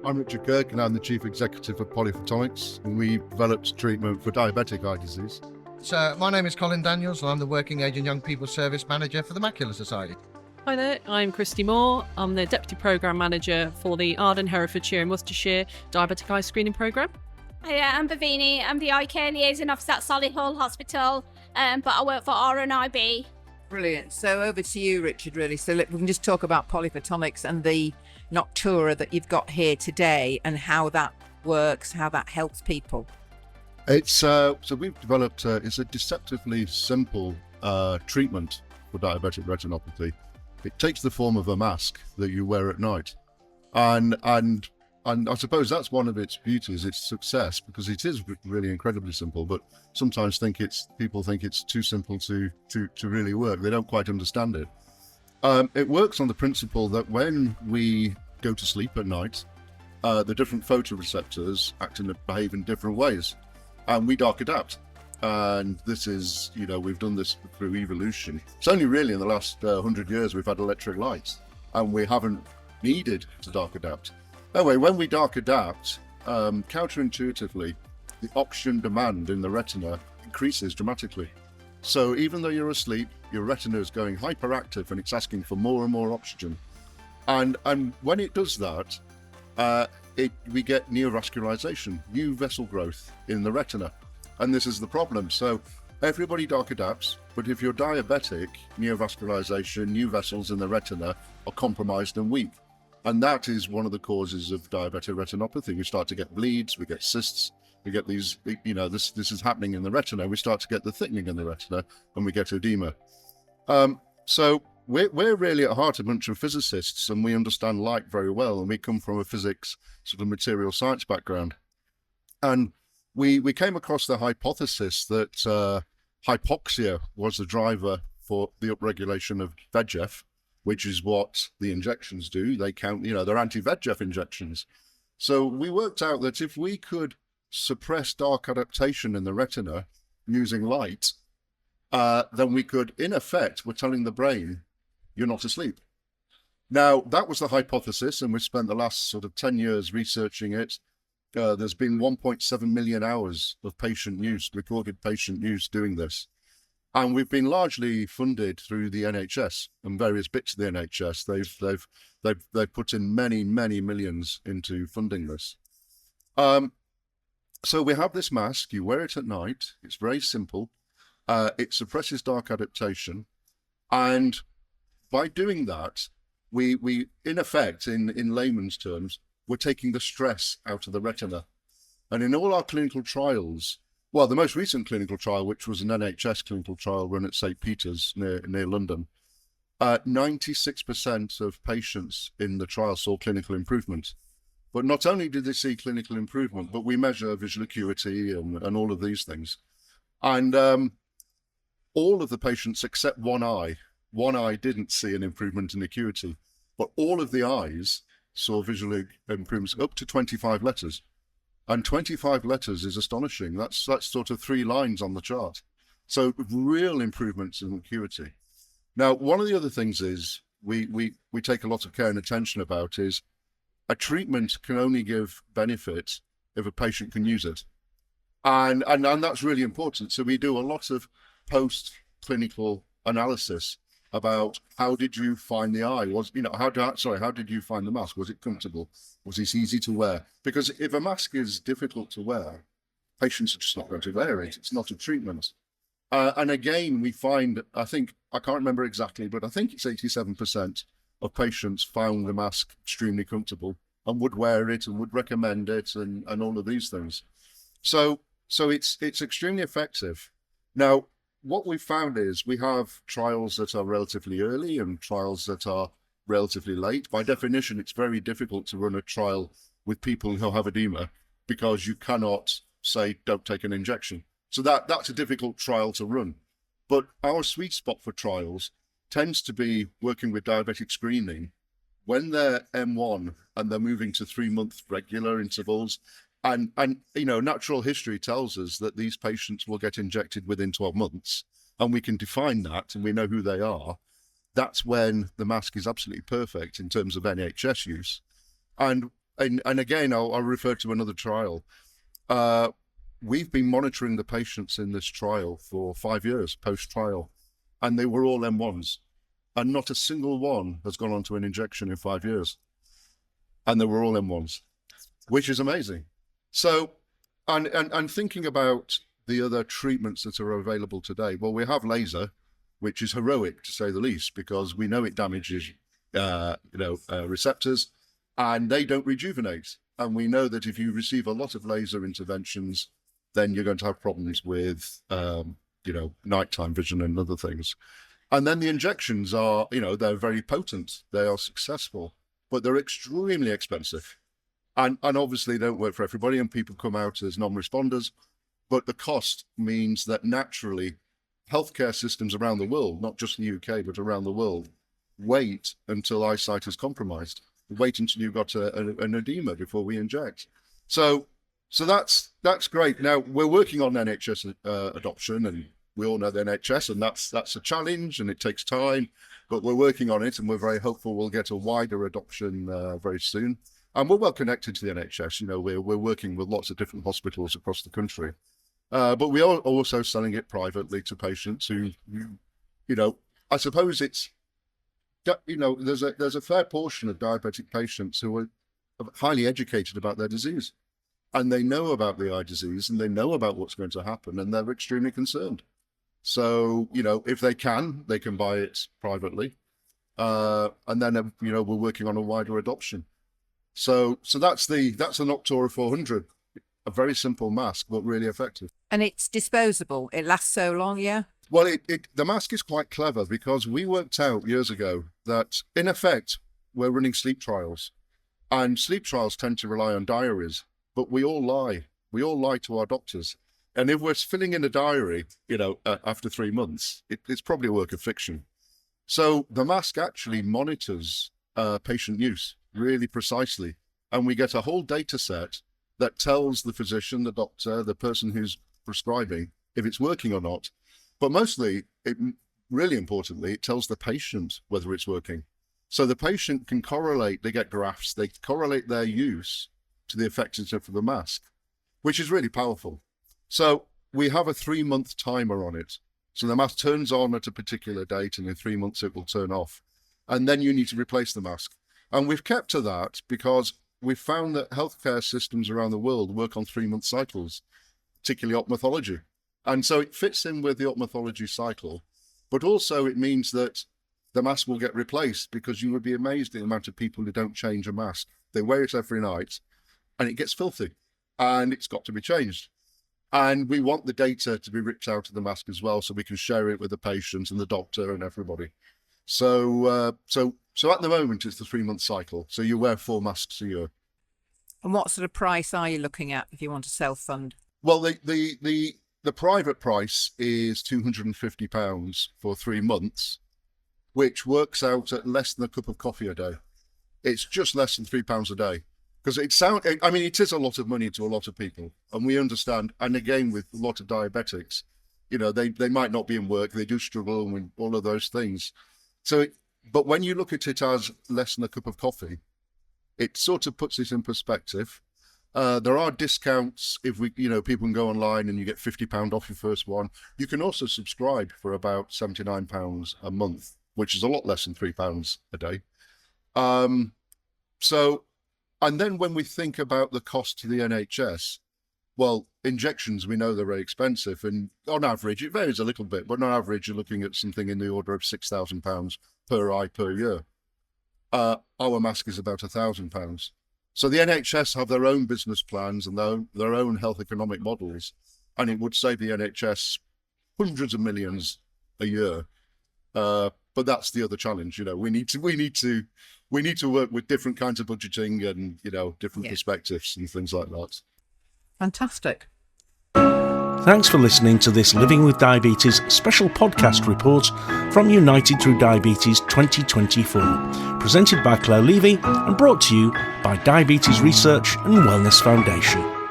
I'm Richard Kirk and I'm the Chief Executive of PolyPhotonix, and we developed treatment for diabetic eye disease. So my name is Colin Daniels and I'm the Working Age and Young People Service Manager for the Macular Society. Hi there, I'm Christy Moore. I'm the Deputy Programme Manager for the Arden, Herefordshire and Worcestershire Diabetic Eye Screening Programme. Hiya, I'm Bhavini. I'm the Eye Care Liaison Officer at Solihull Hospital, but I work for RNIB. Brilliant. So over to you, Richard, really. So we can just talk about PolyPhotonix and the Noctura that you've got here today and how that works, how that helps people. It's so we've developed it's a deceptively simple treatment for diabetic retinopathy. It takes the form of a mask that you wear at night, and I suppose that's one of its beauties, its success, because it is really incredibly simple. But sometimes people think it's too simple to really work. They don't quite understand it. It works on the principle that when we go to sleep at night, the different photoreceptors act and behave in different ways, and we dark adapt. And this is, we've done this through evolution. It's only really in the last 100 years we've had electric lights, and we haven't needed to dark adapt. Anyway, when we dark adapt, counterintuitively, the oxygen demand in the retina increases dramatically. So even though you're asleep, your retina is going hyperactive and it's asking for more and more oxygen. And when it does that, we get neovascularization, new vessel growth in the retina. And this is the problem. So everybody dark adapts, but if you're diabetic, neovascularization, new vessels in the retina are compromised and weak. And that is one of the causes of diabetic retinopathy. We start to get bleeds, we get cysts, we get these, this is happening in the retina. We start to get the thickening in the retina, and we get edema. So we're really at heart a bunch of physicists, and we understand light very well, and we come from a physics sort of material science background. And we came across the hypothesis that hypoxia was the driver for the upregulation of VEGF, which is what the injections do. They count, they're anti-VEGF injections. So we worked out that if we could suppress dark adaptation in the retina using light, then we could, in effect, we're telling the brain, you're not asleep. Now, that was the hypothesis, and we've spent the last sort of 10 years researching it. There's been 1.7 million hours of recorded patient use doing this. And we've been largely funded through the NHS and various bits of the NHS. They've put in many millions into funding this. So we have this mask. You wear it at night. It's very simple. It suppresses dark adaptation, and by doing that, we in effect, in layman's terms, we're taking the stress out of the retina. And in all our clinical trials, well, the most recent clinical trial, which was an NHS clinical trial run at St. Peter's near London, 96% of patients in the trial saw clinical improvement. But not only did they see clinical improvement, but we measure visual acuity and all of these things. And all of the patients except one eye didn't see an improvement in acuity, but all of the eyes saw visual improvements up to 25 letters. And 25 letters is astonishing. That's sort of 3 lines on the chart. So real improvements in acuity. Now, one of the other things is we take a lot of care and attention about is a treatment can only give benefit if a patient can use it. And that's really important. So we do a lot of post-clinical analysis about how did you find the eye? How did you find the mask? Was it comfortable? Was it easy to wear? Because if a mask is difficult to wear, patients are just not going to wear it. It's not a treatment. And again, we find, I can't remember exactly, but I think it's 87% of patients found the mask extremely comfortable and would wear it and would recommend it and all of these things. So it's extremely effective. Now, what we've found is we have trials that are relatively early and trials that are relatively late. By definition, it's very difficult to run a trial with people who have edema because you cannot say, don't take an injection. So that's a difficult trial to run. But our sweet spot for trials tends to be working with diabetic screening when they're M1 and they're moving to 3-month regular intervals. And natural history tells us that these patients will get injected within 12 months, and we can define that and we know who they are. That's when the mask is absolutely perfect in terms of NHS use. And and again, I'll refer to another trial. We've been monitoring the patients in this trial for 5 years post-trial, and they were all M1s, and not a single one has gone on to an injection in 5 years, and they were all M1s, which is amazing. So, and thinking about the other treatments that are available today, well, we have laser, which is heroic to say the least, because we know it damages, receptors, and they don't rejuvenate. And we know that if you receive a lot of laser interventions, then you're going to have problems with, nighttime vision and other things. And then the injections are, they're very potent. They are successful, but they're extremely expensive. And obviously they don't work for everybody, and people come out as non-responders. But the cost means that naturally healthcare systems around the world, not just the UK, but around the world, wait until eyesight is compromised. Wait until you've got an edema before we inject. So that's great. Now we're working on NHS adoption, and we all know the NHS, and that's a challenge, and it takes time, but we're working on it, and we're very hopeful we'll get a wider adoption very soon. And we're well connected to the NHS. We're working with lots of different hospitals across the country, but we are also selling it privately to patients who I suppose it's, there's a fair portion of diabetic patients who are highly educated about their disease, and they know about the eye disease, and they know about what's going to happen, and they're extremely concerned. So, if they can buy it privately, and then we're working on a wider adoption. So that's the Noctura 400, a very simple mask, but really effective. And it's disposable. It lasts so long, yeah? Well, the mask is quite clever, because we worked out years ago that, in effect, we're running sleep trials. And sleep trials tend to rely on diaries, but we all lie. We all lie to our doctors. And if we're filling in a diary, after 3 months, it's probably a work of fiction. So the mask actually monitors patient use really precisely. And we get a whole data set that tells the physician, the doctor, the person who's prescribing, if it's working or not. But mostly, really importantly, it tells the patient whether it's working. So the patient can correlate, they get graphs, they correlate their use to the effectiveness of the mask, which is really powerful. So we have a 3-month timer on it. So the mask turns on at a particular date, and in 3 months it will turn off. And then you need to replace the mask. And we've kept to that because we've found that healthcare systems around the world work on 3-month cycles, particularly ophthalmology. And so it fits in with the ophthalmology cycle, but also it means that the mask will get replaced, because you would be amazed at the amount of people who don't change a mask. They wear it every night and it gets filthy, and it's got to be changed. And we want the data to be ripped out of the mask as well, so we can share it with the patient and the doctor and everybody. So at the moment it's the 3-month cycle. So you wear 4 masks a year. And what sort of price are you looking at if you want to self-fund? Well, the private price is £250 for 3 months, which works out at less than a cup of coffee a day. It's just less than £3 a day. Because it is a lot of money to a lot of people, and we understand. And again, with a lot of diabetics, they might not be in work, they do struggle with all of those things. But when you look at it as less than a cup of coffee, it sort of puts it in perspective. There are discounts if people can go online and you get £50 off your first one. You can also subscribe for about £79 a month, which is a lot less than £3 a day. And then when we think about the cost to the NHS, well, injections, we know they're very expensive. And on average, it varies a little bit, but on average, you're looking at something in the order of £6,000 per eye per year. Our mask is about £1,000. So the NHS have their own business plans and their own health economic models, and it would save the NHS hundreds of millions a year. But that's the other challenge. We need to work with different kinds of budgeting and different perspectives and things like that. Fantastic. Thanks for listening to this Living with Diabetes special podcast report from United Through Diabetes 2024, presented by Claire Levy and brought to you by Diabetes Research and Wellness Foundation.